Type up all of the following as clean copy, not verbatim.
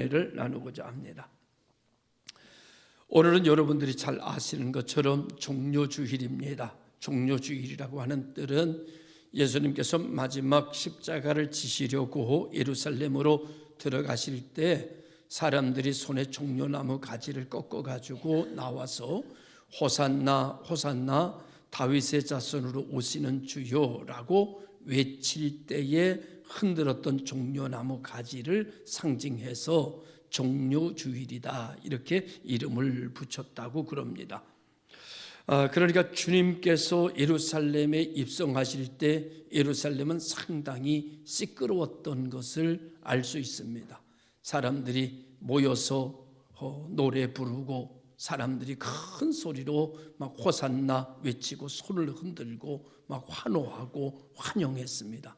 를 나누고자 합니다. 오늘은 여러분들이 잘 아시는 것처럼 종료주일입니다. 종료주일이라고 하는 뜻은 예수님께서 마지막 십자가를 지시려고 예루살렘으로 들어가실 때 사람들이 손에 종려나무 가지를 꺾어가지고 나와서 호산나 호산나 다윗의 자손으로 오시는 주여라고 외칠 때에 흔들었던 종려나무 가지를 상징해서 종료주일이다 이렇게 이름을 붙였다고 그럽니다. 그러니까 주님께서 예루살렘에 입성하실 때 예루살렘은 상당히 시끄러웠던 것을 알 수 있습니다. 사람들이 모여서 노래 부르고 사람들이 큰 소리로 막 호산나 외치고 손을 흔들고 막 환호하고 환영했습니다.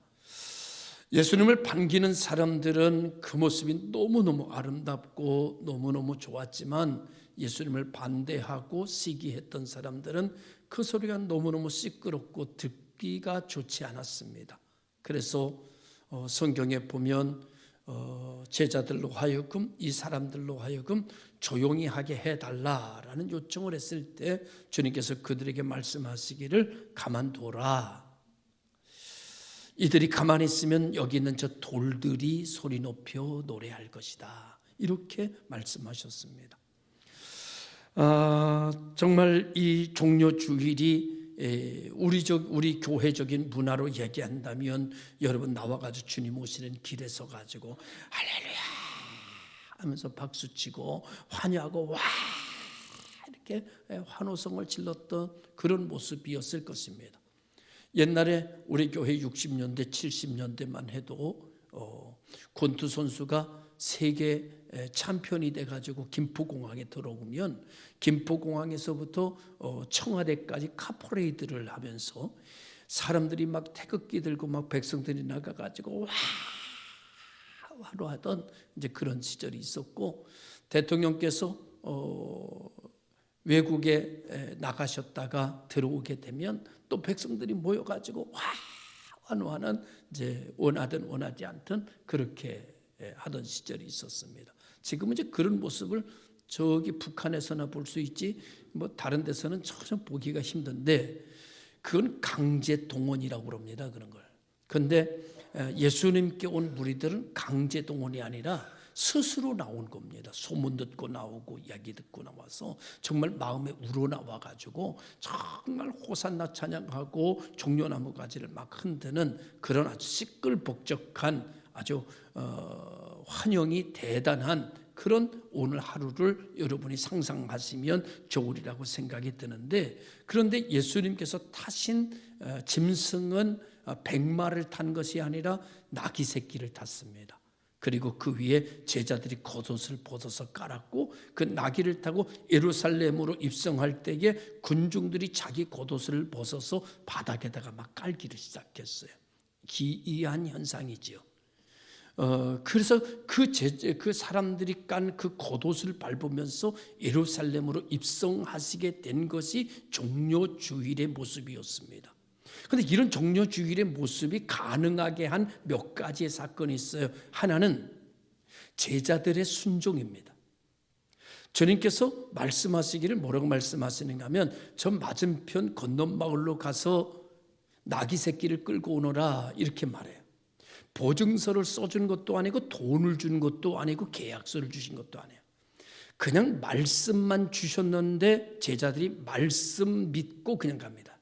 예수님을 반기는 사람들은 그 모습이 너무너무 아름답고 너무너무 좋았지만 예수님을 반대하고 시기했던 사람들은 그 소리가 너무너무 시끄럽고 듣기가 좋지 않았습니다. 그래서 성경에 보면 제자들로 하여금 이 사람들로 하여금 조용히 하게 해달라라는 요청을 했을 때 주님께서 그들에게 말씀하시기를 가만둬라. 이들이 가만히 있으면 여기 있는 저 돌들이 소리 높여 노래할 것이다. 이렇게 말씀하셨습니다. 정말 이 종료주일이 우리 교회적인 문화로 얘기한다면 여러분 나와가지고 주님 오시는 길에 서가지고 할렐루야 하면서 박수치고 환호하고 와 이렇게 환호성을 질렀던 그런 모습이었을 것입니다. 옛날에 우리 교회 60년대 70년대만 해도 권투 선수가 세계 챔피언이 돼가지고 김포공항에 들어오면 김포공항에서부터 청와대까지 카퍼레이드를 하면서 사람들이 막 태극기 들고 막 백성들이 나가가지고 와 환호하던 이제 그런 시절이 있었고 대통령께서 외국에 나가셨다가 들어오게 되면 또 백성들이 모여가지고 와 환호하는 이제 원하든 원하지 않든 그렇게 하던 시절이 있었습니다. 지금은 이제 그런 모습을 저기 북한에서나 볼 수 있지 뭐 다른 데서는 전혀 보기가 힘든데 그건 강제 동원이라고 그럽니다. 그런 걸. 그런데 예수님께 온 무리들은 강제 동원이 아니라 스스로 나온 겁니다. 소문 듣고 나오고 이야기 듣고 나와서 정말 마음에 우러나와가지고 정말 호산나 찬양하고 종려나무 가지를 막 흔드는 그런 아주 시끌벅적한 아주 환영이 대단한 그런 오늘 하루를 여러분이 상상하시면 좋으리라고 생각이 드는데 그런데 예수님께서 타신 짐승은 백마를 탄 것이 아니라 나귀 새끼를 탔습니다. 그리고 그 위에 제자들이 겉옷을 벗어서 깔았고 그 나귀를 타고 예루살렘으로 입성할 때에 군중들이 자기 겉옷을 벗어서 바닥에다가 막 깔기를 시작했어요. 기이한 현상이지요. 그래서 그 사람들이 깐 그 겉옷을 밟으면서 예루살렘으로 입성하시게 된 것이 종료주일의 모습이었습니다. 그런데 이런 종료주일의 모습이 가능하게 한 몇 가지의 사건이 있어요. 하나는 제자들의 순종입니다. 주님께서 말씀하시기를 뭐라고 말씀하시는가 하면 저 맞은편 건너마을로 가서 나귀 새끼를 끌고 오너라 이렇게 말해요. 보증서를 써준 것도 아니고 돈을 준 것도 아니고 계약서를 주신 것도 아니에요. 그냥 말씀만 주셨는데 제자들이 말씀 믿고 그냥 갑니다.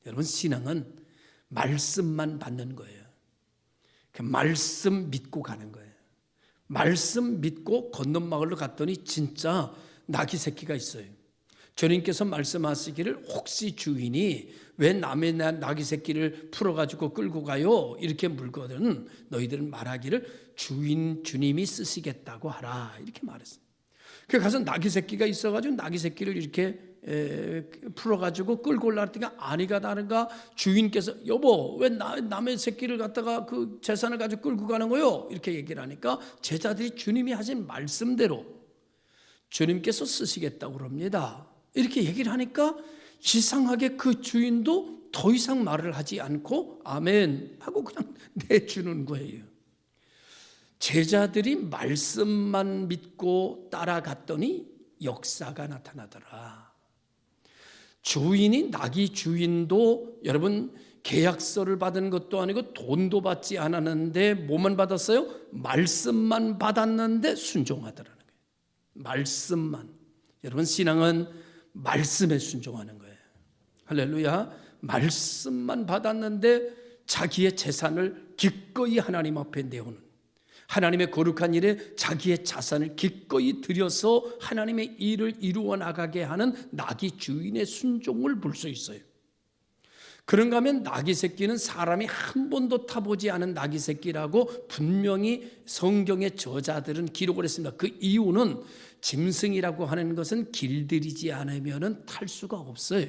여러분 신앙은 말씀만 받는 거예요. 그 말씀 믿고 가는 거예요. 말씀 믿고 건너마을로 갔더니 진짜 나귀 새끼가 있어요. 주님께서 말씀하시기를 혹시 주인이 왜 남의 나귀 새끼를 풀어가지고 끌고 가요? 이렇게 물거든 너희들은 말하기를 주님이 쓰시겠다고 하라 이렇게 말했어요. 그래서 가서 나귀 새끼가 있어가지고 나귀 새끼를 이렇게 풀어가지고 끌고 올라왔더니 아니가 다른가 주인께서 여보 왜 남의 새끼를 갖다가 그 재산을 가지고 끌고 가는 거요? 이렇게 얘기를 하니까 제자들이 주님이 하신 말씀대로 주님께서 쓰시겠다고 그럽니다. 이렇게 얘기를 하니까 이상하게 그 주인도 더 이상 말을 하지 않고 아멘 하고 그냥 내주는 거예요. 제자들이 말씀만 믿고 따라갔더니 역사가 나타나더라. 주인이 낙이 주인도 여러분 계약서를 받은 것도 아니고 돈도 받지 않았는데 뭐만 받았어요? 말씀만 받았는데 순종하더라는 거예요. 말씀만. 여러분 신앙은 말씀에 순종하는 거예요. 할렐루야. 말씀만 받았는데 자기의 재산을 기꺼이 하나님 앞에 내오는, 하나님의 거룩한 일에 자기의 자산을 기꺼이 들여서 하나님의 일을 이루어 나가게 하는 낙이 주인의 순종을 볼 수 있어요. 그런가 하면 낙이 새끼는 사람이 한 번도 타보지 않은 낙이 새끼라고 분명히 성경의 저자들은 기록을 했습니다. 그 이유는 짐승이라고 하는 것은 길들이지 않으면 탈 수가 없어요.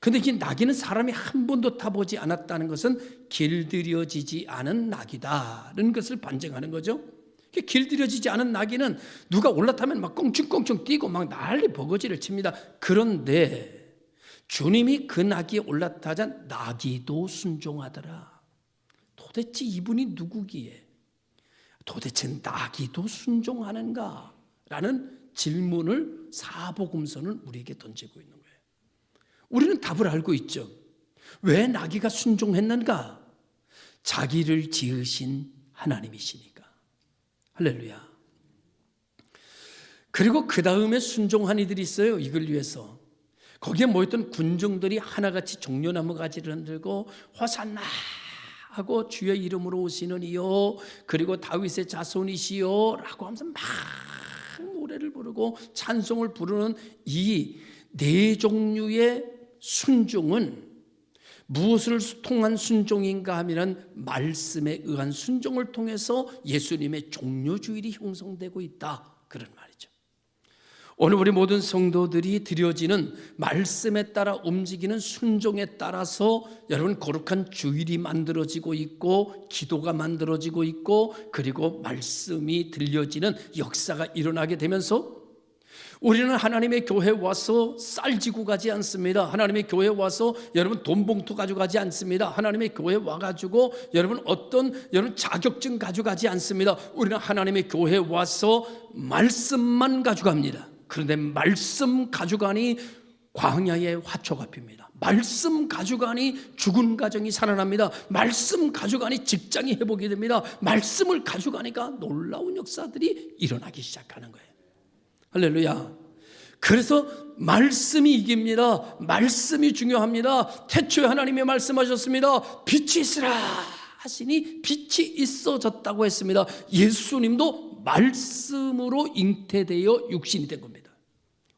그런데 이 낙이는 사람이 한 번도 타보지 않았다는 것은 길들여지지 않은 낙이다라는 것을 반증하는 거죠. 길들여지지 않은 낙이는 누가 올라타면 막 껑충껑충 뛰고 막 난리 버거지를 칩니다. 그런데 주님이 그 낙이 올라타자 낙이도 순종하더라. 도대체 이분이 누구기에 도대체 낙이도 순종하는가? 라는 질문을 사복음서는 우리에게 던지고 있는 거예요. 우리는 답을 알고 있죠. 왜 나귀가 순종했는가? 자기를 지으신 하나님이시니까. 할렐루야. 그리고 그 다음에 순종한 이들이 있어요. 이걸 위해서. 거기에 모였던 군중들이 하나같이 종려나무 가지를 흔들고 호산나 하고 주의 이름으로 오시는 이요 그리고 다윗의 자손이시요 라고 하면서 막 노래를 부르고 찬송을 부르는 이 네 종류의 순종은 무엇을 통한 순종인가 하면 말씀에 의한 순종을 통해서 예수님의 종료주일이 형성되고 있다, 그런 말이죠. 오늘 우리 모든 성도들이 드려지는 말씀에 따라 움직이는 순종에 따라서 여러분 거룩한 주일이 만들어지고 있고 기도가 만들어지고 있고 그리고 말씀이 들려지는 역사가 일어나게 되면서 우리는 하나님의 교회에 와서 쌀 지고 가지 않습니다. 하나님의 교회에 와서 여러분 돈 봉투 가져가지 않습니다. 하나님의 교회에 와가지고 여러분 여러분 자격증 가져가지 않습니다. 우리는 하나님의 교회에 와서 말씀만 가져갑니다. 그런데 말씀 가져가니 광야의 화초가 핍니다. 말씀 가져가니 죽은 가정이 살아납니다. 말씀 가져가니 직장이 회복이 됩니다. 말씀을 가져가니까 놀라운 역사들이 일어나기 시작하는 거예요. 할렐루야. 그래서 말씀이 이깁니다. 말씀이 중요합니다. 태초에 하나님이 말씀하셨습니다. 빛이 있으라 하시니 빛이 있어졌다고 했습니다. 예수님도 말씀으로 잉태되어 육신이 된 겁니다.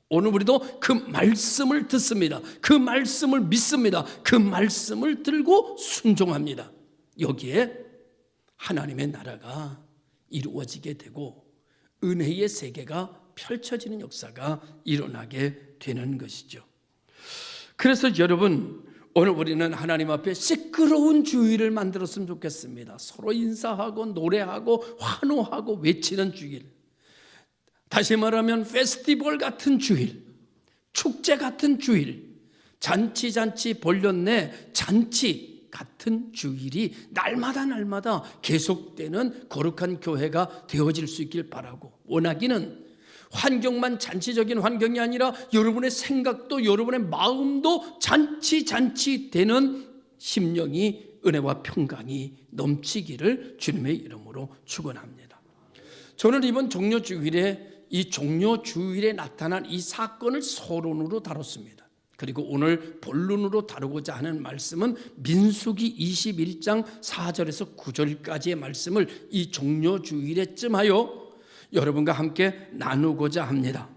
오늘 우리도 그 말씀을 듣습니다. 그 말씀을 믿습니다. 그 말씀을 들고 순종합니다. 여기에 하나님의 나라가 이루어지게 되고 은혜의 세계가 펼쳐지는 역사가 일어나게 되는 것이죠. 그래서 여러분 오늘 우리는 하나님 앞에 시끄러운 주일을 만들었으면 좋겠습니다. 서로 인사하고 노래하고 환호하고 외치는 주일, 다시 말하면 페스티벌 같은 주일, 축제 같은 주일, 잔치 벌렸네 잔치 같은 주일이 날마다 계속되는 거룩한 교회가 되어질 수 있길 바라고, 원하기는 환경만 잔치적인 환경이 아니라 여러분의 생각도 여러분의 마음도 잔치 되는 심령이 은혜와 평강이 넘치기를 주님의 이름으로 축원합니다. 저는 이번 종료주일에 이 종료주일에 나타난 이 사건을 서론으로 다뤘습니다. 그리고 오늘 본론으로 다루고자 하는 말씀은 민수기 21장 4절에서 9절까지의 말씀을 이 종료주일에쯤하여 여러분과 함께 나누고자 합니다.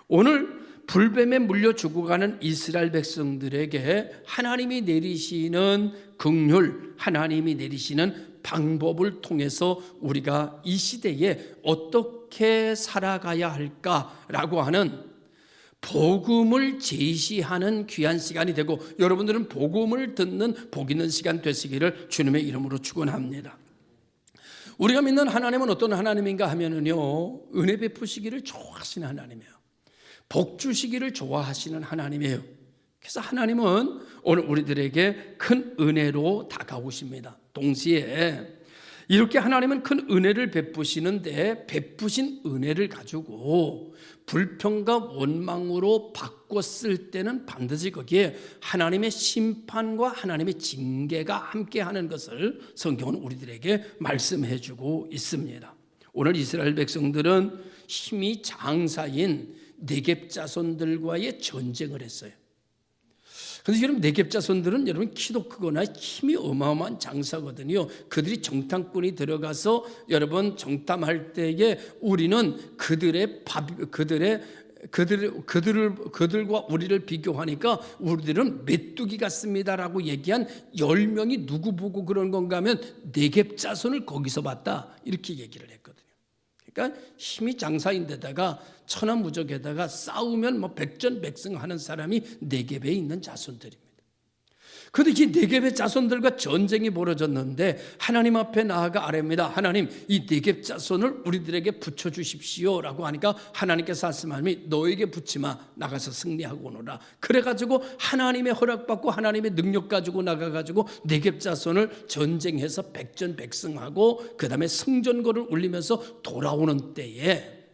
오늘 불뱀에 물려 죽어가는 이스라엘 백성들에게 하나님이 내리시는 긍휼, 하나님이 내리시는 방법을 통해서 우리가 이 시대에 어떻게 살아가야 할까라고 하는 복음을 제시하는 귀한 시간이 되고, 여러분들은 복음을 듣는 복 있는 시간 되시기를 주님의 이름으로 축원합니다. 우리가 믿는 하나님은 어떤 하나님인가 하면은요, 은혜 베푸시기를 좋아하시는 하나님이에요. 복 주시기를 좋아하시는 하나님이에요. 그래서 하나님은 오늘 우리들에게 큰 은혜로 다가오십니다. 동시에 이렇게 하나님은 큰 은혜를 베푸시는데 베푸신 은혜를 가지고 불평과 원망으로 바꿨을 때는 반드시 거기에 하나님의 심판과 하나님의 징계가 함께하는 것을 성경은 우리들에게 말씀해 주고 있습니다. 오늘 이스라엘 백성들은 힘이 장사인 네겝 자손들과의 전쟁을 했어요. 그런데 여러분 네겝 자손들은 여러분 키도 크거나 힘이 어마어마한 장사거든요. 그들이 정탐꾼이 들어가서 여러분 정탐할 때에 우리는 그들과 우리를 비교하니까 우리들은 메뚜기 같습니다라고 얘기한 10명이 누구 보고 그런 건가 하면 네겝 자손을 거기서 봤다 이렇게 얘기를 했거든요. 그러니까 힘이 장사인데다가 천하무적에다가 싸우면 뭐 백전백승하는 사람이 네겝에 있는 자손들입니다. 그런데 이 네겝의 자손들과 전쟁이 벌어졌는데 하나님 앞에 나아가 아뢰입니다. 하나님, 이 네겝 자손을 우리들에게 붙여주십시오라고 하니까 하나님께서 말씀하니 너에게 붙지 마, 나가서 승리하고 오너라. 그래가지고 하나님의 허락받고 하나님의 능력 가지고 나가가지고 네겝 자손을 전쟁해서 백전백승하고 그 다음에 승전거를 울리면서 돌아오는 때에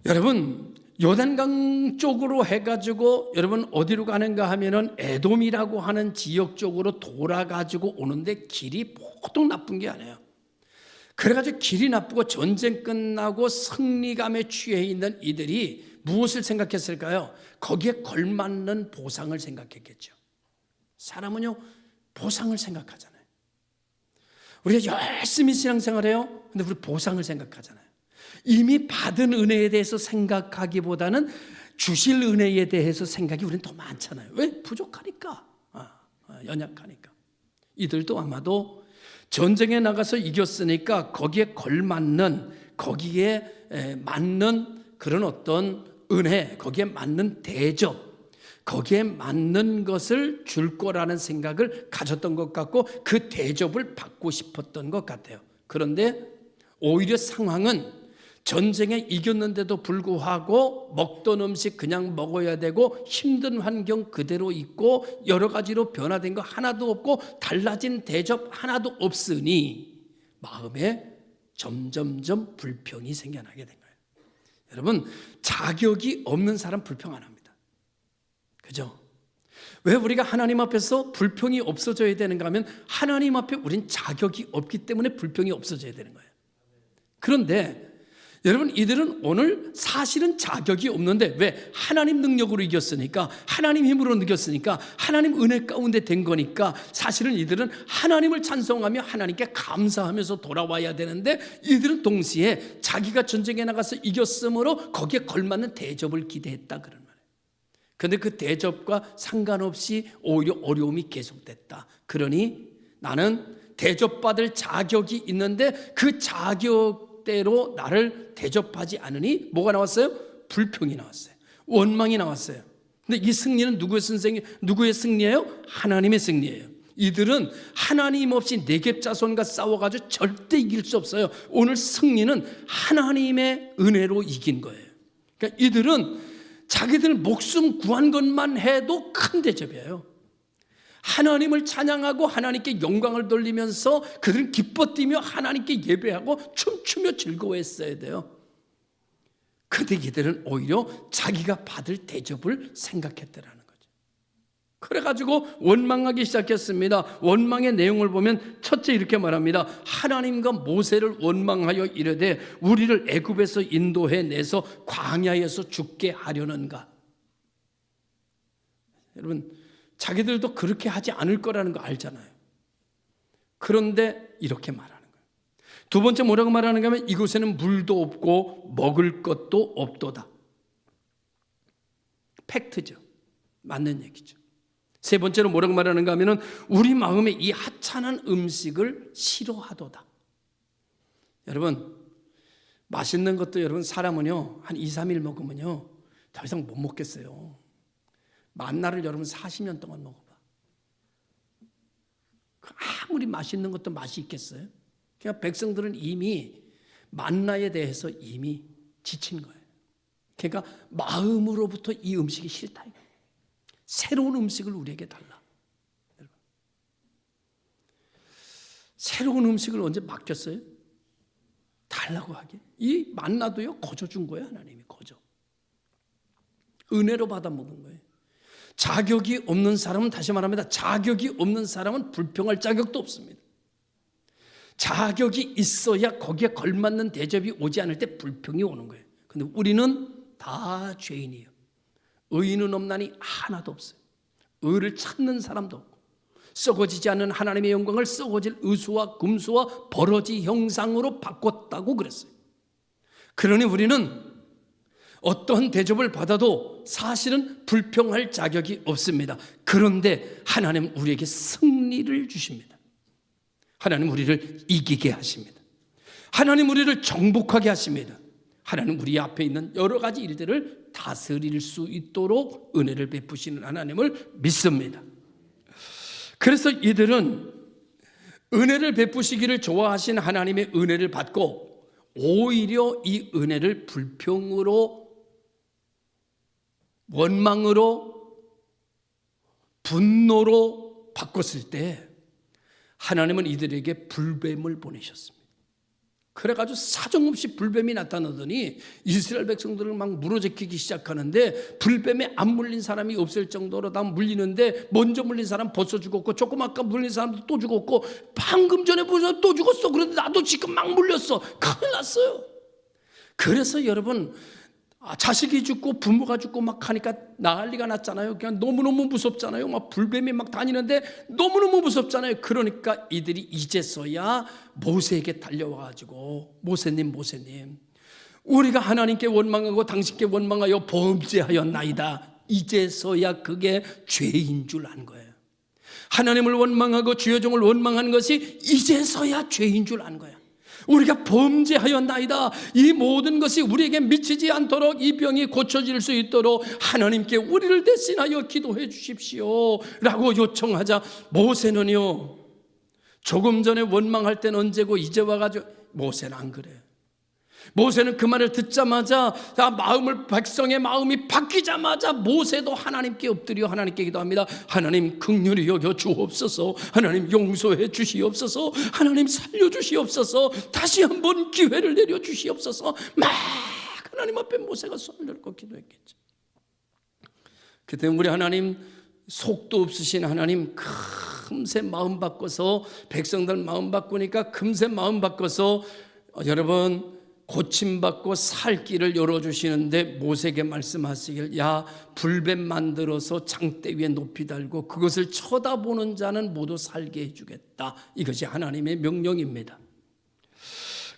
여러분 요단강 쪽으로 해가지고 여러분 어디로 가는가 하면은 에돔이라고 하는 지역 쪽으로 돌아가지고 오는데 길이 보통 나쁜 게 아니에요. 그래가지고 길이 나쁘고 전쟁 끝나고 승리감에 취해 있는 이들이 무엇을 생각했을까요? 거기에 걸맞는 보상을 생각했겠죠. 사람은요 보상을 생각하잖아요. 우리가 열심히 신앙생활해요. 근데 우리 보상을 생각하잖아요. 이미 받은 은혜에 대해서 생각하기보다는 주실 은혜에 대해서 생각이 우리는 더 많잖아요. 왜? 부족하니까, 연약하니까. 이들도 아마도 전쟁에 나가서 이겼으니까 거기에 걸맞는, 거기에 맞는 그런 어떤 은혜, 거기에 맞는 대접, 거기에 맞는 것을 줄 거라는 생각을 가졌던 것 같고 그 대접을 받고 싶었던 것 같아요. 그런데 오히려 상황은 전쟁에 이겼는데도 불구하고 먹던 음식 그냥 먹어야 되고 힘든 환경 그대로 있고 여러 가지로 변화된 거 하나도 없고 달라진 대접 하나도 없으니 마음에 점점점 불평이 생겨나게 된 거예요. 여러분 자격이 없는 사람 불평 안 합니다. 그죠? 왜 우리가 하나님 앞에서 불평이 없어져야 되는가 하면 하나님 앞에 우린 자격이 없기 때문에 불평이 없어져야 되는 거예요. 그런데 여러분 이들은 오늘 사실은 자격이 없는데 왜? 하나님 능력으로 이겼으니까 하나님 힘으로 이겼으니까 하나님 은혜 가운데 된 거니까 사실은 이들은 하나님을 찬송하며 하나님께 감사하면서 돌아와야 되는데 이들은 동시에 자기가 전쟁에 나가서 이겼으므로 거기에 걸맞는 대접을 기대했다 그런 말이에요. 그런데 그 대접과 상관없이 오히려 어려움이 계속됐다. 그러니 나는 대접받을 자격이 있는데 그 자격대로 나를 대접하지 않으니 뭐가 나왔어요? 불평이 나왔어요. 원망이 나왔어요. 근데 이 승리는 누구의 승리예요? 하나님의 승리예요. 이들은 하나님 없이 네겝 자손과 싸워가지고 절대 이길 수 없어요. 오늘 승리는 하나님의 은혜로 이긴 거예요. 그러니까 이들은 자기들 목숨 구한 것만 해도 큰 대접이에요. 하나님을 찬양하고 하나님께 영광을 돌리면서 그들은 기뻐 뛰며 하나님께 예배하고 춤추며 즐거워했어야 돼요. 그런데 이들은 오히려 자기가 받을 대접을 생각했다라는 거죠. 그래가지고 원망하기 시작했습니다. 원망의 내용을 보면 첫째 이렇게 말합니다. 하나님과 모세를 원망하여 이르되 우리를 애굽에서 인도해 내서 광야에서 죽게 하려는가. 여러분 자기들도 그렇게 하지 않을 거라는 거 알잖아요. 그런데 이렇게 말하는 거예요. 두 번째 뭐라고 말하는가 하면 이곳에는 물도 없고 먹을 것도 없도다. 팩트죠. 맞는 얘기죠. 세 번째로 뭐라고 말하는가 하면 우리 마음에 이 하찮은 음식을 싫어하도다. 여러분 맛있는 것도 여러분 사람은요 한 2, 3일 먹으면요 더 이상 못 먹겠어요. 만나를 여러분 40년 동안 먹어봐. 아무리 맛있는 것도 맛이 있겠어요? 그러니까 백성들은 이미 만나에 대해서 이미 지친 거예요. 그러니까 마음으로부터 이 음식이 싫다. 새로운 음식을 우리에게 달라. 새로운 음식을 언제 맡겼어요? 달라고 하게. 이 만나도요, 거저 준 거예요. 하나님이 거저. 은혜로 받아 먹은 거예요. 자격이 없는 사람은, 다시 말합니다, 자격이 없는 사람은 불평할 자격도 없습니다. 자격이 있어야 거기에 걸맞는 대접이 오지 않을 때 불평이 오는 거예요. 근데 우리는 다 죄인이에요. 의인은 없나니 하나도 없어요. 의를 찾는 사람도 없고, 썩어지지 않는 하나님의 영광을 썩어질 의수와 금수와 버러지 형상으로 바꿨다고 그랬어요. 그러니 우리는 어떤 대접을 받아도 사실은 불평할 자격이 없습니다. 그런데 하나님은 우리에게 승리를 주십니다. 하나님 우리를 이기게 하십니다. 하나님 우리를 정복하게 하십니다. 하나님 우리 앞에 있는 여러 가지 일들을 다스릴 수 있도록 은혜를 베푸시는 하나님을 믿습니다. 그래서 이들은 은혜를 베푸시기를 좋아하신 하나님의 은혜를 받고 오히려 이 은혜를 불평으로, 원망으로, 분노로 바꿨을 때 하나님은 이들에게 불뱀을 보내셨습니다. 그래가지고 사정없이 불뱀이 나타나더니 이스라엘 백성들을 막 무너지키기 시작하는데, 불뱀에 안 물린 사람이 없을 정도로 다 물리는데, 먼저 물린 사람 벌써 죽었고, 조금 아까 물린 사람도 또 죽었고, 방금 전에 물린 사람 또 죽었어. 그런데 나도 지금 막 물렸어. 큰일 났어요. 그래서 여러분, 자식이 죽고 부모가 죽고 막 하니까 난리가 났잖아요. 그냥 너무너무 무섭잖아요. 막 불뱀이 막 다니는데 너무너무 무섭잖아요. 그러니까 이들이 이제서야 모세에게 달려와가지고, 모세님 우리가 하나님께 원망하고 당신께 원망하여 범죄하였나이다. 이제서야 그게 죄인 줄 안 거예요. 하나님을 원망하고 주의 종을 원망하는 것이 이제서야 죄인 줄 안 거예요. 우리가 범죄하였나이다. 이 모든 것이 우리에게 미치지 않도록, 이 병이 고쳐질 수 있도록 하나님께 우리를 대신하여 기도해 주십시오 라고 요청하자, 모세는요, 조금 전에 원망할 때는 언제고 이제 와가지고, 모세는 안 그래요. 모세는 그 말을 듣자마자, 백성의 마음이 바뀌자마자 모세도 하나님께 엎드려 하나님께 기도합니다. 하나님 긍휼히 여겨 주옵소서. 하나님 용서해 주시옵소서. 하나님 살려 주시옵소서. 다시 한번 기회를 내려 주시옵소서. 막 하나님 앞에 모세가 손을 들고 기도했겠죠. 그때 우리 하나님, 속도 없으신 하나님, 금세 마음 바꿔서, 백성들 마음 바꾸니까 금세 마음 바꿔서 여러분 고침받고 살 길을 열어주시는데, 모세에게 말씀하시길, 야, 불뱀 만들어서 장대 위에 높이 달고 그것을 쳐다보는 자는 모두 살게 해주겠다. 이것이 하나님의 명령입니다.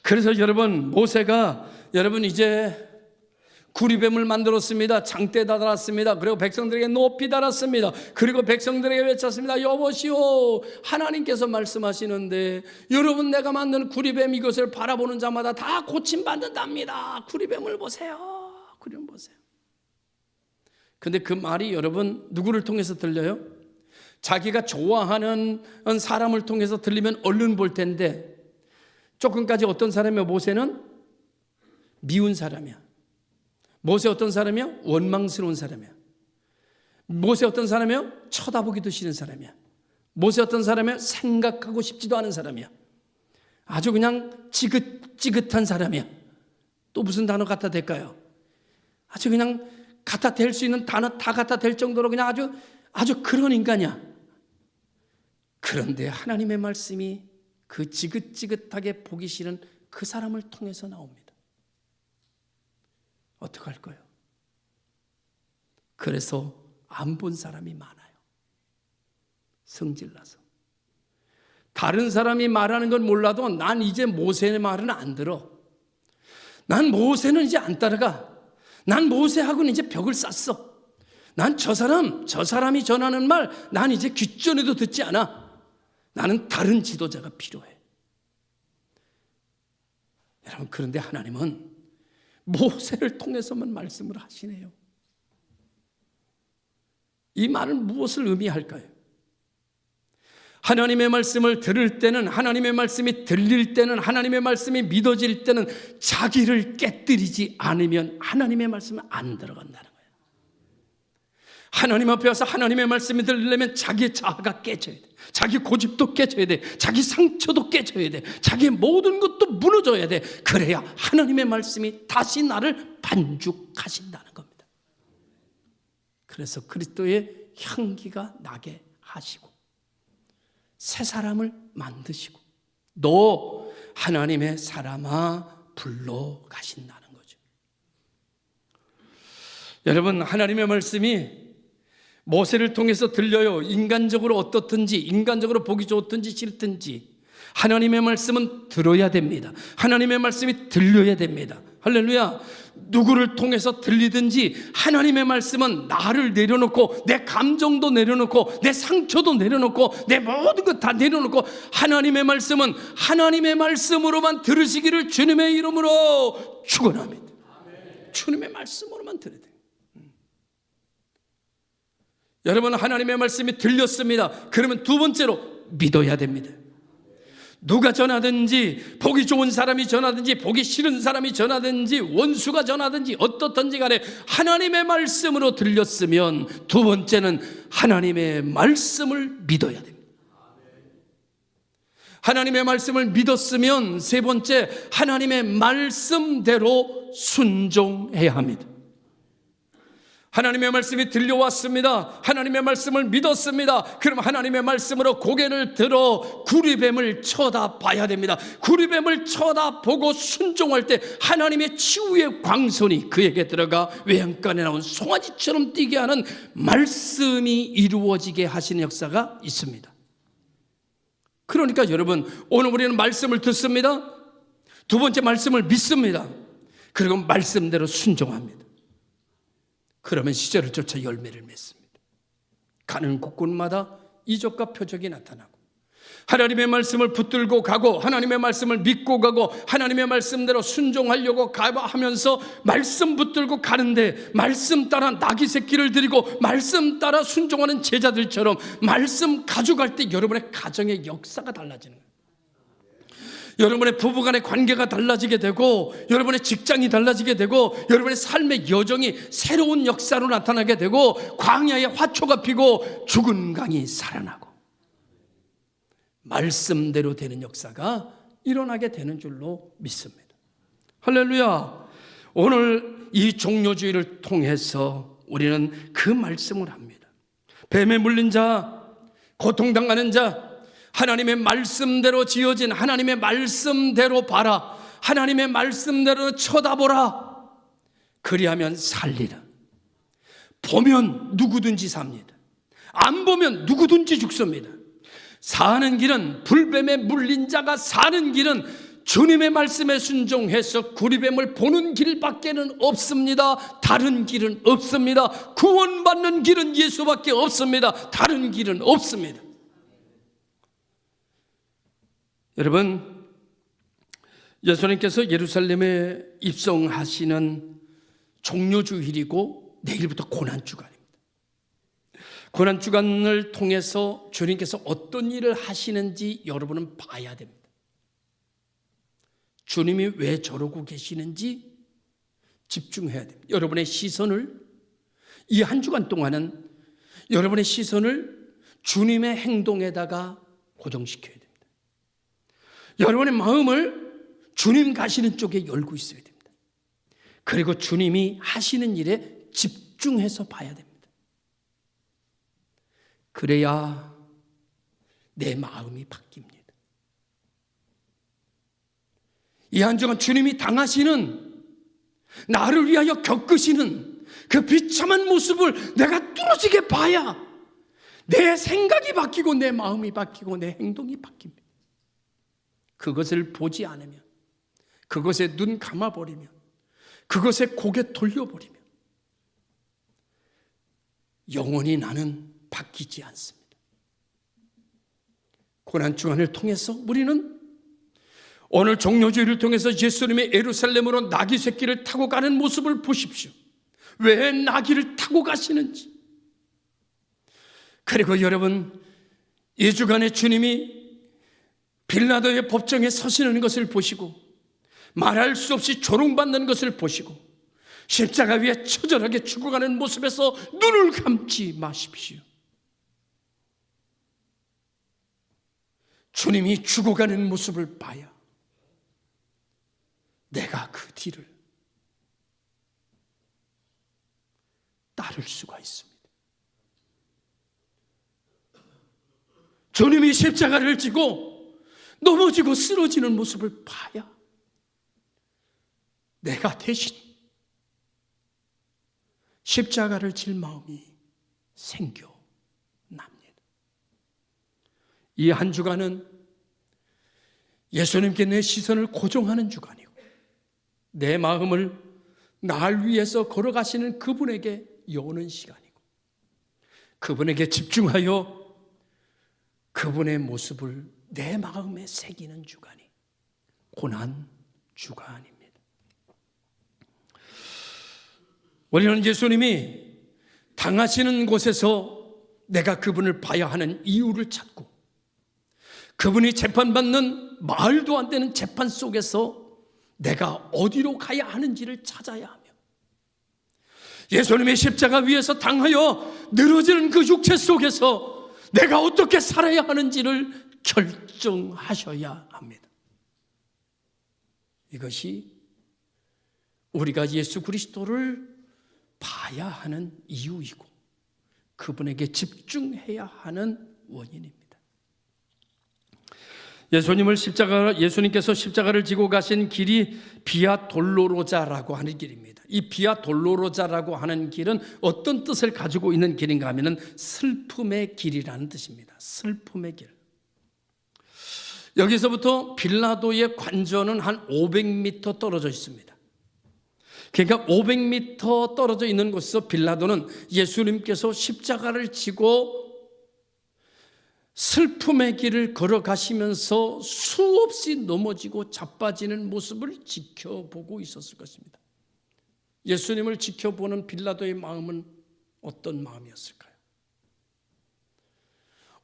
그래서 여러분, 모세가 이제 구리뱀을 만들었습니다. 장대에다 달았습니다. 그리고 백성들에게 높이 달았습니다. 그리고 백성들에게 외쳤습니다. 여보시오, 하나님께서 말씀하시는데 여러분, 내가 만든 구리뱀 이것을 바라보는 자마다 다 고침받는답니다. 구리뱀을 보세요. 구리뱀 보세요. 근데 그 말이 여러분 누구를 통해서 들려요? 자기가 좋아하는 사람을 통해서 들리면 얼른 볼 텐데, 조금까지 어떤 사람이야? 모세는 미운 사람이야. 모세 어떤 사람이야? 원망스러운 사람이야. 모세 어떤 사람이야? 쳐다보기도 싫은 사람이야. 모세 어떤 사람이야? 생각하고 싶지도 않은 사람이야. 아주 그냥 지긋지긋한 사람이야. 또 무슨 단어 갖다 댈까요? 아주 그냥 갖다 댈 수 있는 단어 다 갖다 댈 정도로 그냥 아주 그런 인간이야. 그런데 하나님의 말씀이 그 지긋지긋하게 보기 싫은 그 사람을 통해서 나옵니다. 어떡할 거예요? 그래서 안 본 사람이 많아요. 성질나서. 다른 사람이 말하는 건 몰라도 난 이제 모세의 말은 안 들어. 난 모세는 이제 안 따라가. 난 모세하고는 이제 벽을 쌌어. 난 저 사람이 전하는 말 난 이제 귓전에도 듣지 않아. 나는 다른 지도자가 필요해. 여러분, 그런데 하나님은 모세를 통해서만 말씀을 하시네요. 이 말은 무엇을 의미할까요? 하나님의 말씀을 들을 때는, 하나님의 말씀이 들릴 때는, 하나님의 말씀이 믿어질 때는 자기를 깨뜨리지 않으면 하나님의 말씀은 안 들어간다는 거예요. 하나님 앞에 와서 하나님의 말씀이 들리려면 자기의 자아가 깨져야 돼. 자기 고집도 깨져야 돼. 자기 상처도 깨져야 돼. 자기의 모든 것도 무너져야 돼. 그래야 하나님의 말씀이 다시 나를 반죽하신다는 겁니다. 그래서 그리스도의 향기가 나게 하시고 새 사람을 만드시고 너 하나님의 사람아 불러 가신다는 거죠. 여러분, 하나님의 말씀이 모세를 통해서 들려요. 인간적으로 어떻든지, 인간적으로 보기 좋든지 싫든지 하나님의 말씀은 들어야 됩니다. 하나님의 말씀이 들려야 됩니다. 할렐루야. 누구를 통해서 들리든지 하나님의 말씀은 나를 내려놓고 내 감정도 내려놓고 내 상처도 내려놓고 내 모든 것 다 내려놓고 하나님의 말씀은 하나님의 말씀으로만 들으시기를 주님의 이름으로 축원합니다. 주님의 말씀으로만 들어야 돼요. 여러분, 하나님의 말씀이 들렸습니다. 그러면 두 번째로 믿어야 됩니다. 누가 전하든지, 보기 좋은 사람이 전하든지, 보기 싫은 사람이 전하든지, 원수가 전하든지 어떻든지 간에 하나님의 말씀으로 들렸으면 두 번째는 하나님의 말씀을 믿어야 됩니다. 하나님의 말씀을 믿었으면 세 번째, 하나님의 말씀대로 순종해야 합니다. 하나님의 말씀이 들려왔습니다. 하나님의 말씀을 믿었습니다. 그럼 하나님의 말씀으로 고개를 들어 구리뱀을 쳐다봐야 됩니다. 구리뱀을 쳐다보고 순종할 때 하나님의 치유의 광선이 그에게 들어가 외양간에 나온 송아지처럼 뛰게 하는 말씀이 이루어지게 하시는 역사가 있습니다. 그러니까 여러분, 오늘 우리는 말씀을 듣습니다. 두 번째, 말씀을 믿습니다. 그리고 말씀대로 순종합니다. 그러면 시절을 쫓아 열매를 맺습니다. 가는 곳곳마다 이적과 표적이 나타나고 하나님의 말씀을 붙들고 가고 하나님의 말씀을 믿고 가고 하나님의 말씀대로 순종하려고 하면서 말씀 붙들고 가는데 말씀 따라 나귀 새끼를 드리고 말씀 따라 순종하는 제자들처럼 말씀 가져갈 때 여러분의 가정의 역사가 달라지는 거예요. 여러분의 부부간의 관계가 달라지게 되고 여러분의 직장이 달라지게 되고 여러분의 삶의 여정이 새로운 역사로 나타나게 되고 광야에 화초가 피고 죽은 강이 살아나고 말씀대로 되는 역사가 일어나게 되는 줄로 믿습니다. 할렐루야. 오늘 이 종료주의를 통해서 우리는 그 말씀을 합니다. 뱀에 물린 자, 고통당하는 자, 하나님의 말씀대로 지어진 하나님의 말씀대로 봐라. 하나님의 말씀대로 쳐다보라. 그리하면 살리라. 보면 누구든지 삽니다. 안 보면 누구든지 죽습니다. 사는 길은, 불뱀에 물린 자가 사는 길은 주님의 말씀에 순종해서 구리뱀을 보는 길밖에는 없습니다. 다른 길은 없습니다. 구원받는 길은 예수밖에 없습니다. 다른 길은 없습니다. 여러분, 예수님께서 예루살렘에 입성하시는 종료주일이고 내일부터 고난주간입니다. 고난주간을 통해서 주님께서 어떤 일을 하시는지 여러분은 봐야 됩니다. 주님이 왜 저러고 계시는지 집중해야 됩니다. 여러분의 시선을, 이 한 주간 동안은 여러분의 시선을 주님의 행동에다가 고정시켜야 됩니다. 여러분의 마음을 주님 가시는 쪽에 열고 있어야 됩니다. 그리고 주님이 하시는 일에 집중해서 봐야 됩니다. 그래야 내 마음이 바뀝니다. 이 한 주간 주님이 당하시는, 나를 위하여 겪으시는 그 비참한 모습을 내가 뚫어지게 봐야 내 생각이 바뀌고 내 마음이 바뀌고 내 행동이 바뀝니다. 그것을 보지 않으면, 그것에 눈 감아버리면, 그것에 고개 돌려버리면 영원히 나는 바뀌지 않습니다. 고난주간을 통해서 우리는 오늘 종료주일을 통해서 예수님의 예루살렘으로 나귀 새끼를 타고 가는 모습을 보십시오. 왜 나귀를 타고 가시는지. 그리고 여러분, 이 주간에 주님이 빌라도의 법정에 서시는 것을 보시고 말할 수 없이 조롱받는 것을 보시고 십자가 위에 처절하게 죽어가는 모습에서 눈을 감지 마십시오. 주님이 죽어가는 모습을 봐야 내가 그 뒤를 따를 수가 있습니다. 주님이 십자가를 지고 넘어지고 쓰러지는 모습을 봐야 내가 대신 십자가를 질 마음이 생겨납니다. 이 한 주간은 예수님께 내 시선을 고정하는 주간이고, 내 마음을 날 위해서 걸어가시는 그분에게 여는 시간이고, 그분에게 집중하여 그분의 모습을 내 마음에 새기는 주간이 고난 주간입니다. 우리는 예수님이 당하시는 곳에서 내가 그분을 봐야 하는 이유를 찾고, 그분이 재판받는 말도 안 되는 재판 속에서 내가 어디로 가야 하는지를 찾아야 하며, 예수님의 십자가 위에서 당하여 늘어지는 그 육체 속에서 내가 어떻게 살아야 하는지를 결정하셔야 합니다. 이것이 우리가 예수 그리스도를 봐야 하는 이유이고, 그분에게 집중해야 하는 원인입니다. 예수님께서 십자가를 지고 가신 길이 비아 돌로로자라고 하는 길입니다. 이 비아 돌로로자라고 하는 길은 어떤 뜻을 가지고 있는 길인가 하면 슬픔의 길이라는 뜻입니다. 슬픔의 길. 여기서부터 빌라도의 관저는 한 500m 떨어져 있습니다. 그러니까 500m 떨어져 있는 곳에서 빌라도는 예수님께서 십자가를 지고 슬픔의 길을 걸어가시면서 수없이 넘어지고 자빠지는 모습을 지켜보고 있었을 것입니다. 예수님을 지켜보는 빌라도의 마음은 어떤 마음이었을까요?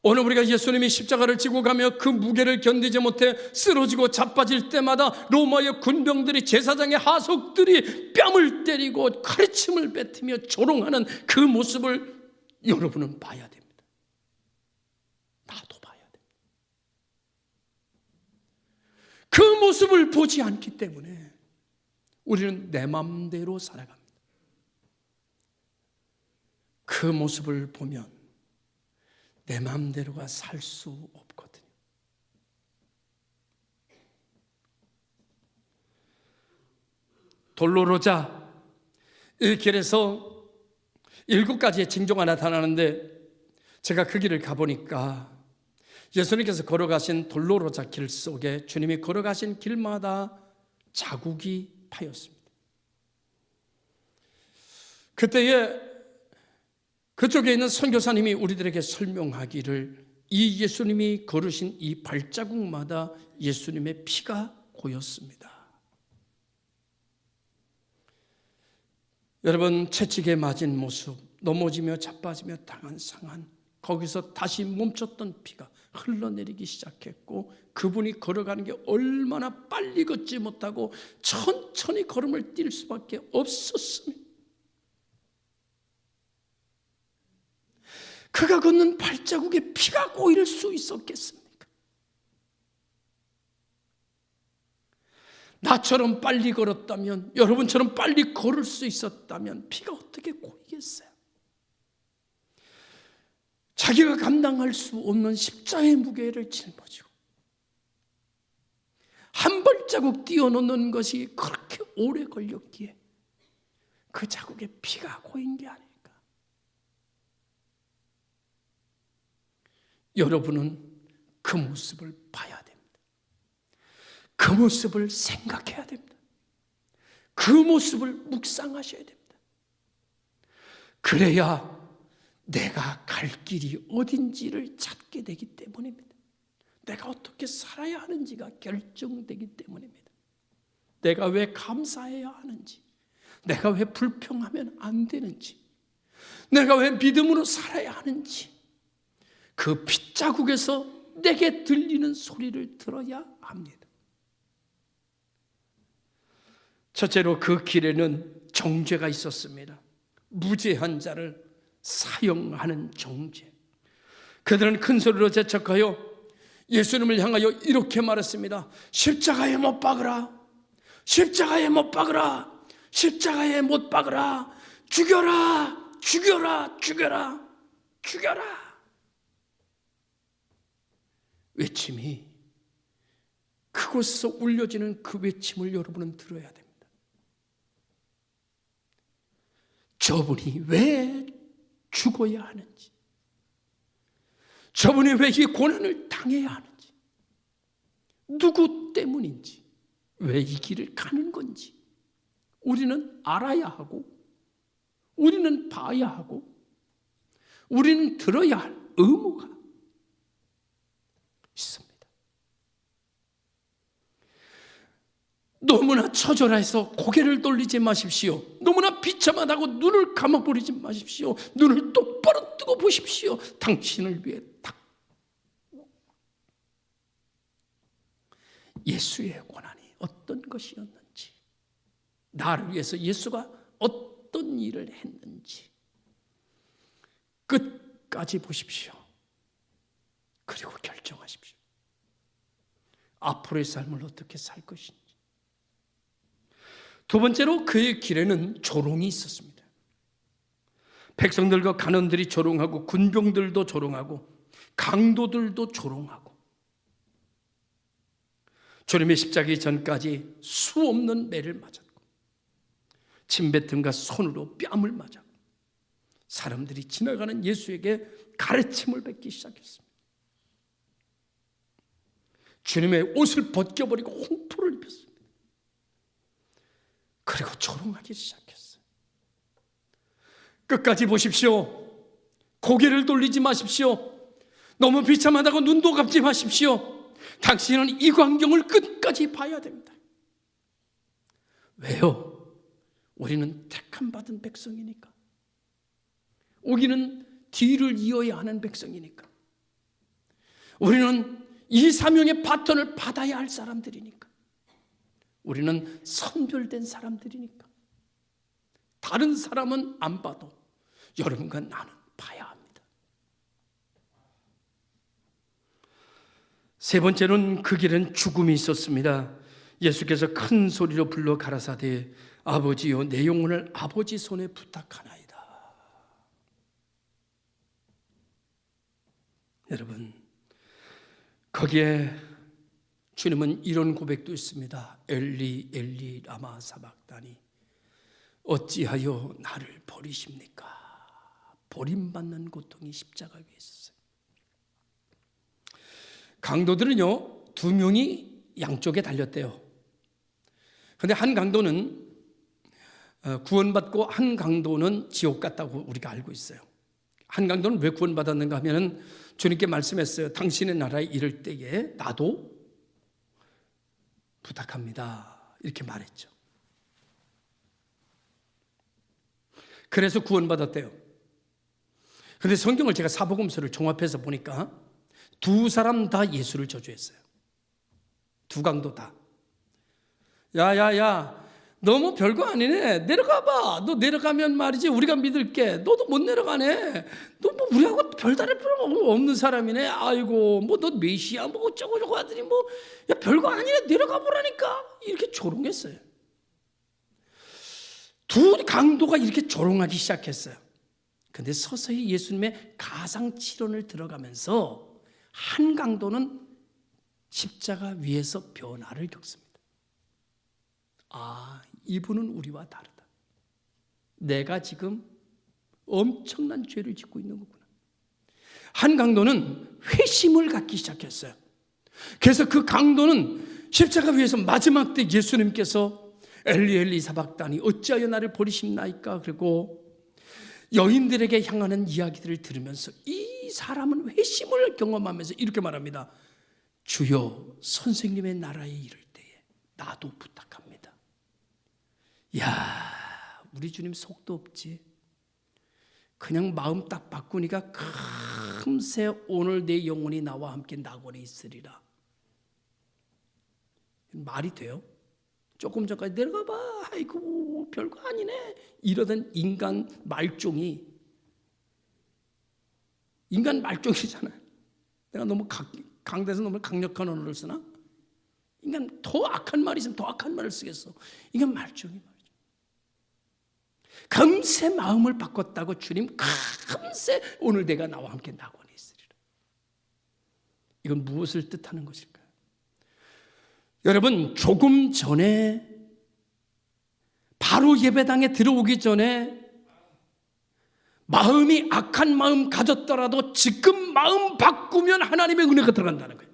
오늘 우리가 예수님이 십자가를 지고 가며 그 무게를 견디지 못해 쓰러지고 자빠질 때마다 로마의 군병들이, 제사장의 하석들이 뺨을 때리고 가르침을 뱉으며 조롱하는 그 모습을 여러분은 봐야 됩니다. 나도 봐야 됩니다. 그 모습을 보지 않기 때문에 우리는 내 맘대로 살아갑니다. 그 모습을 보면 내 맘대로가 살 수 없거든요. 돌로로자 이 길에서 7가지의 징조가 나타나는데, 제가 그 길을 가보니까 예수님께서 걸어가신 돌로로자 길 속에 주님이 걸어가신 길마다 자국이 파였습니다. 그때에 그쪽에 있는 선교사님이 우리들에게 설명하기를, 이 예수님이 걸으신 이 발자국마다 예수님의 피가 고였습니다. 여러분, 채찍에 맞은 모습, 넘어지며 자빠지며 당한 상한, 거기서 다시 멈췄던 피가 흘러내리기 시작했고, 그분이 걸어가는 게 얼마나 빨리 걷지 못하고 천천히 걸음을 뛸 수밖에 없었습니다. 그가 걷는 발자국에 피가 고일 수 있었겠습니까? 나처럼 빨리 걸었다면, 여러분처럼 빨리 걸을 수 있었다면 피가 어떻게 고이겠어요? 자기가 감당할 수 없는 십자의 무게를 짊어지고 한 발자국 뛰어넘는 것이 그렇게 오래 걸렸기에 그 자국에 피가 고인 게 아닐까? 여러분은 그 모습을 봐야 됩니다. 그 모습을 생각해야 됩니다. 그 모습을 묵상하셔야 됩니다. 그래야 내가 갈 길이 어딘지를 찾게 되기 때문입니다. 내가 어떻게 살아야 하는지가 결정되기 때문입니다. 내가 왜 감사해야 하는지, 내가 왜 불평하면 안 되는지, 내가 왜 믿음으로 살아야 하는지, 그 핏자국에서 내게 들리는 소리를 들어야 합니다. 첫째로 그 길에는 정죄가 있었습니다. 무죄한 자를 사형하는 정죄. 그들은 큰 소리로 재촉하여 예수님을 향하여 이렇게 말했습니다. 십자가에 못 박으라. 십자가에 못 박으라. 십자가에 못 박으라. 죽여라. 죽여라. 죽여라. 죽여라. 외침이 그곳에서 울려지는 그 외침을 여러분은 들어야 됩니다. 저분이 왜 죽어야 하는지, 저분이 왜 이 고난을 당해야 하는지, 누구 때문인지, 왜 이 길을 가는 건지 우리는 알아야 하고, 우리는 봐야 하고, 우리는 들어야 할 의무가 있습니다. 너무나 처절해서 고개를 돌리지 마십시오. 너무나 비참하다고 눈을 감아버리지 마십시오. 눈을 똑바로 뜨고 보십시오. 당신을 위해 딱 예수의 고난이 어떤 것이었는지, 나를 위해서 예수가 어떤 일을 했는지 끝까지 보십시오. 그리고 결정하십시오. 앞으로의 삶을 어떻게 살 것인지. 두 번째로 그의 길에는 조롱이 있었습니다. 백성들과 간원들이 조롱하고, 군병들도 조롱하고, 강도들도 조롱하고, 주님의 십자가의 전까지 수없는 매를 맞았고, 침뱉음과 손으로 뺨을 맞았고, 사람들이 지나가는 예수에게 가르침을 받기 시작했습니다. 주님의 옷을 벗겨버리고 홍포를 입혔습니다. 그리고 조롱하기 시작했어요. 끝까지 보십시오. 고개를 돌리지 마십시오. 너무 비참하다고 눈도 감지 마십시오. 당신은 이 광경을 끝까지 봐야 됩니다. 왜요? 우리는 택함받은 백성이니까. 우리는 뒤를 이어야 하는 백성이니까. 우리는 이 사명의 바톤을 받아야 할 사람들이니까. 우리는 선별된 사람들이니까. 다른 사람은 안 봐도 여러분과 나는 봐야 합니다. 세 번째는 그 길은 죽음이 있었습니다. 예수께서 큰 소리로 불러 가라사대 아버지여 내 영혼을 아버지 손에 부탁하나이다. 여러분, 거기에 주님은 이런 고백도 있습니다. 엘리 엘리 라마 사박다니 어찌하여 나를 버리십니까? 버림받는 고통이 십자가 위에 있었어요. 강도들은요, 두 명이 양쪽에 달렸대요. 그런데 한 강도는 구원받고 한 강도는 지옥 갔다고 우리가 알고 있어요. 한 강도는 왜 구원받았는가 하면 주님께 말씀했어요. 당신의 나라에 이를 때에 나도 부탁합니다. 이렇게 말했죠. 그래서 구원받았대요. 그런데 성경을 제가 사복음서를 종합해서 보니까 두 사람 다 예수를 저주했어요. 두 강도 다. 야야야, 너무 별거 아니네. 내려가봐. 너 내려가면 말이지 우리가 믿을게. 너도 못 내려가네. 너 뭐 우리하고 별다를 필요가 없는 사람이네. 아이고 뭐 너 메시아 뭐 어쩌고저쩌고 하더니 뭐 야 별거 아니네. 내려가 보라니까. 이렇게 조롱했어요. 두 강도가 이렇게 조롱하기 시작했어요. 근데 서서히 예수님의 가상치론을 들어가면서 한 강도는 십자가 위에서 변화를 겪습니다. 아, 이분은 우리와 다르다. 내가 지금 엄청난 죄를 짓고 있는 거구나. 한 강도는 회심을 갖기 시작했어요. 그래서 그 강도는 십자가 위에서 마지막 때 예수님께서 엘리 엘리 사박다니 어찌하여 나를 버리십나이까? 그리고 여인들에게 향하는 이야기들을 들으면서 이 사람은 회심을 경험하면서 이렇게 말합니다. 주여 선생님의 나라에 이를 때에 나도 부탁합니다. 야, 우리 주님 속도 없지. 그냥 마음 딱 바꾸니까 금세 오늘 내 영혼이 나와 함께 낙원에 있으리라. 말이 돼요? 조금 전까지 내려가 봐. 아이고 별거 아니네. 이러던 인간 말종이잖아요. 내가 너무 강대에서 너무 강력한 언어를 쓰나? 인간 더 악한 말이 있으면 더 악한 말을 쓰겠어. 인간 말종이 말이죠. 금세 마음을 바꿨다고 주님 금세 오늘 내가 나와 함께 낙원에 있으리라. 이건 무엇을 뜻하는 것일까요? 여러분, 조금 전에 바로 예배당에 들어오기 전에 마음이 악한 마음 가졌더라도 지금 마음 바꾸면 하나님의 은혜가 들어간다는 거예요.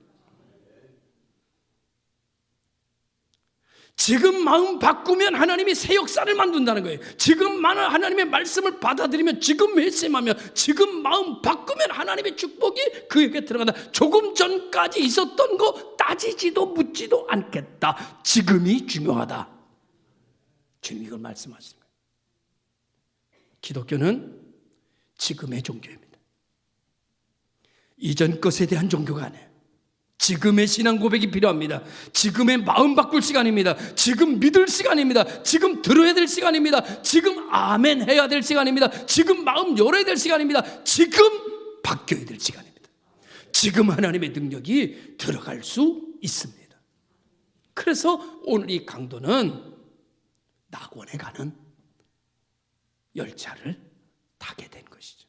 지금 마음 바꾸면 하나님이 새 역사를 만든다는 거예요. 지금 하나님의 말씀을 받아들이면, 지금 회심하면, 지금 마음 바꾸면 하나님의 축복이 그에게 들어간다. 조금 전까지 있었던 거 따지지도 묻지도 않겠다. 지금이 중요하다. 주님 이걸 말씀하시는 거예요. 기독교는 지금의 종교입니다. 이전 것에 대한 종교가 아니에요. 지금의 신앙 고백이 필요합니다. 지금의 마음 바꿀 시간입니다. 지금 믿을 시간입니다. 지금 들어야 될 시간입니다. 지금 아멘 해야 될 시간입니다. 지금 마음 열어야 될 시간입니다. 지금 바뀌어야 될 시간입니다. 지금 하나님의 능력이 들어갈 수 있습니다. 그래서 오늘 이 강도는 낙원에 가는 열차를 타게 된 것이죠.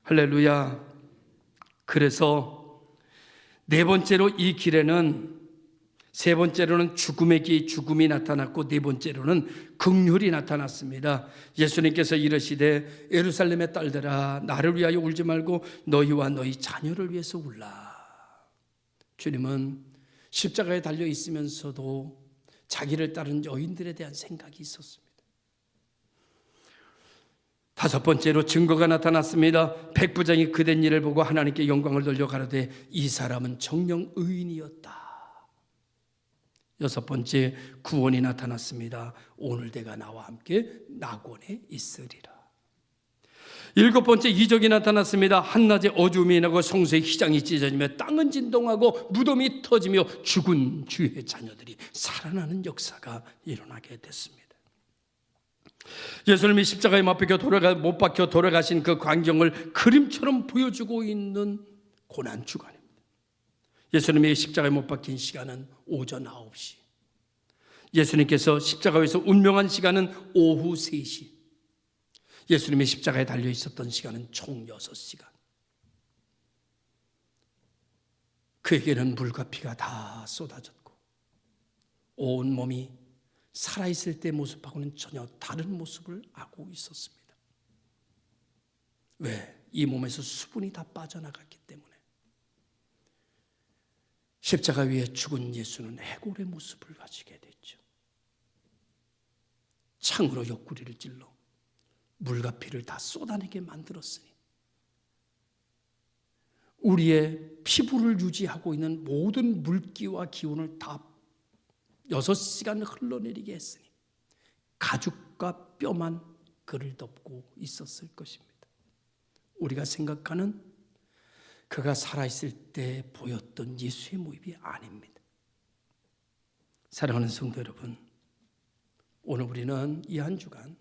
할렐루야. 그래서 네 번째로 이 길에는, 세 번째로는 죽음의 길, 죽음이 나타났고, 네 번째로는 긍휼이 나타났습니다. 예수님께서 이르시되 예루살렘의 딸들아 나를 위하여 울지 말고 너희와 너희 자녀를 위해서 울라. 주님은 십자가에 달려 있으면서도 자기를 따른 여인들에 대한 생각이 있었습니다. 다섯 번째로 증거가 나타났습니다. 백부장이 그된 일을 보고 하나님께 영광을 돌려 가로되 이 사람은 정녕 의인이었다. 여섯 번째, 구원이 나타났습니다. 오늘 내가 나와 함께 낙원에 있으리라. 일곱 번째, 이적이 나타났습니다. 한낮에 어둠이 나고 성소의 휘장이 찢어지며 땅은 진동하고 무덤이 터지며 죽은 주의 자녀들이 살아나는 역사가 일어나게 됐습니다. 예수님이 십자가에 못 박혀 돌아가신 그 광경을 그림처럼 보여주고 있는 고난 주간입니다. 예수님이 십자가에 못 박힌 시간은 오전 9시, 예수님께서 십자가 위에서 운명한 시간은 오후 3시, 예수님이 십자가에 달려 있었던 시간은 총 6시간. 그에게는 물과 피가 다 쏟아졌고 온 몸이 살아있을 때 모습하고는 전혀 다른 모습을 하고 있었습니다. 왜? 이 몸에서 수분이 다 빠져나갔기 때문에. 십자가 위에 죽은 예수는 해골의 모습을 가지게 됐죠. 창으로 옆구리를 찔러 물과 피를 다 쏟아내게 만들었으니 우리의 피부를 유지하고 있는 모든 물기와 기운을 다 6시간 흘러내리게 했으니 가죽과 뼈만 그를 덮고 있었을 것입니다. 우리가 생각하는 그가 살아있을 때 보였던 예수의 모습이 아닙니다. 사랑하는 성도 여러분, 오늘 우리는 이 한 주간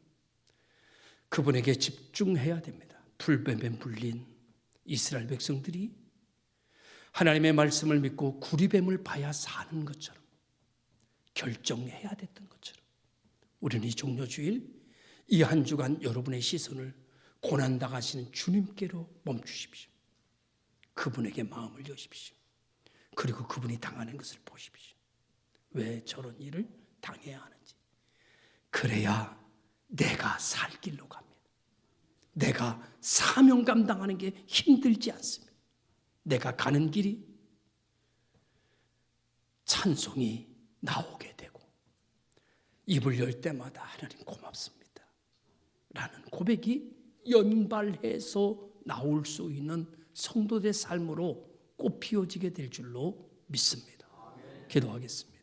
그분에게 집중해야 됩니다. 불뱀에 물린 이스라엘 백성들이 하나님의 말씀을 믿고 구리뱀을 봐야 사는 것처럼 결정해야 됐던 것처럼 우리는 이 종료주일 이 한 주간 여러분의 시선을 고난당하시는 주님께로 멈추십시오. 그분에게 마음을 여십시오. 그리고 그분이 당하는 것을 보십시오. 왜 저런 일을 당해야 하는지. 그래야 내가 살 길로 갑니다. 내가 사명 감당하는 게 힘들지 않습니다. 내가 가는 길이 찬송이 나오게 되고 입을 열 때마다 하나님 고맙습니다 라는 고백이 연발해서 나올 수 있는 성도의 삶으로 꽃피워지게 될 줄로 믿습니다. 기도하겠습니다.